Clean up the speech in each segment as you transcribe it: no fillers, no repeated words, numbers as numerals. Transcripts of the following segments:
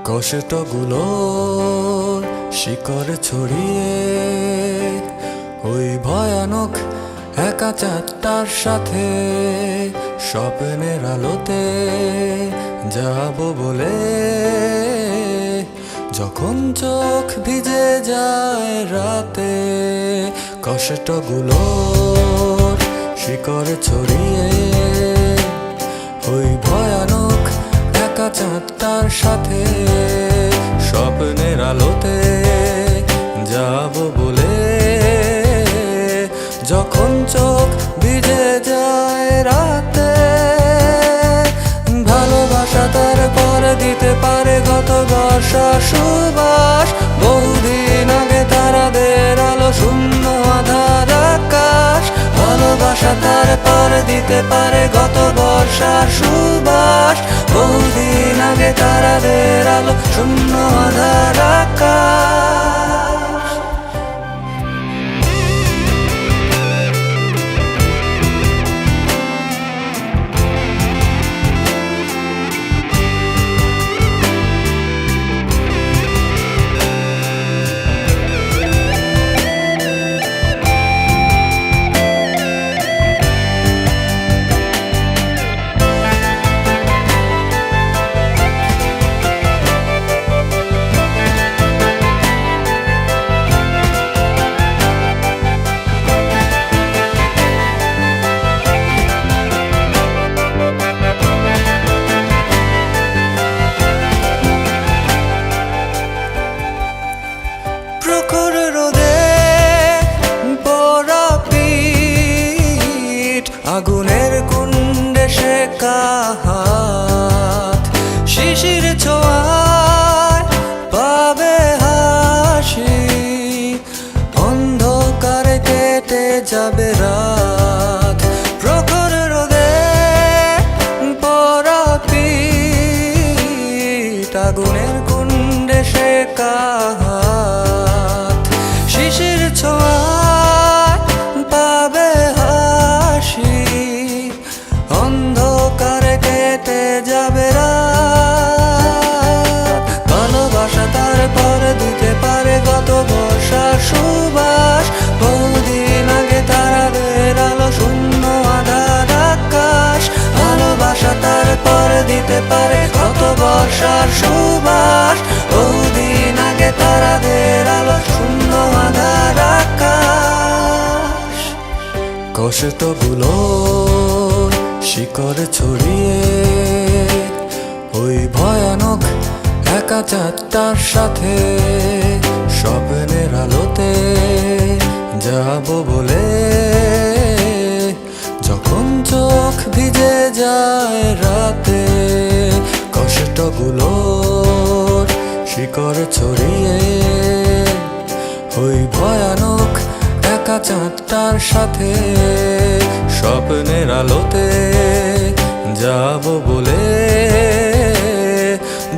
কষ্টগুলোর শিকড় ছড়িয়ে ওই ভয়ানক একা চাঁদটার সাথে স্বপ্নের আলোতে যাব বলে, যখন চোখ ভিজে যায় রাতে কষ্টগুলোর শিকড় ছড়িয়ে ওই ভয়ানক একা চাঁদটার সাথে স্বপ্নের আলোতে যাব বলে, যখন চোখ ভিজে যায় রাতে। ভালোবাসা তার পরে দিতে পারে গত বর্ষা সুবাস, বহুদিন আগে তারাদের আলো শূন্য আধার আকাশ। ভালোবাসা তার পরে দিতে পারে গত বর্ষা সুবাস, বহুদিন আগে তারাদের আলো শূন্য আধার আকাশ। প্রখর রোদে পোড়া পিঠ, আগুনের কুণ্ডে শেখা হাত, শিশির ছোঁয়ায় পাবে হাসি, অন্ধকারে কেটে যাবে রাত। প্রখর রোদে পোড়া পিঠ, আগুনের কুণ্ডে শেখা হাত, শিশির ছোঁয়ায় পাবে হাসি, অন্ধকারে কেটে যাবে রাত। ভালোবাসা তার পরে দিতে পারে গত বর্ষা সুবাস, বহুদিন আগে তারাদের আলো শূন্য আধার আকাশ। ভালোবাসা তার পরে দিতে পারে গত বর্ষার সুবাস, বহুদিন আগে তারাদের আলো শূন্য আধার আকাশ। কষ্টগুলোর শিকড় ছড়িয়ে ওই ভয়ানক একা চাঁদটার সাথে স্বপ্নের আলোতে যাব বলে, যখন চোখ ভিজে যায় রাতে কষ্টগুলোর শিকড় ছড়িয়ে ওই ভয়ানক একা চাঁদটার সাথে স্বপ্নের আলোতে যাব বলে,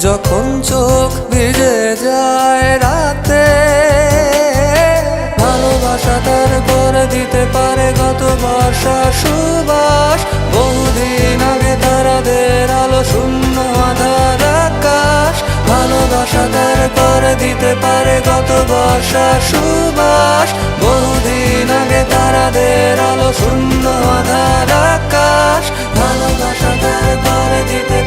যখন চোখ ভিজে যায় রাতে। ভালোবাসা তার পরে দিতে পারে গত বর্ষা সুবাস, বহুদিন আগে তারাদের আলো শূন্য আধার আকাশ। ভালোবাসা তার পরে দিতে পারে গত বর্ষা সুবাস, বহুদিন আগে তারাদের আলো শূন্য আধার আকাশ। ভালোবাসা তার পরে দিতে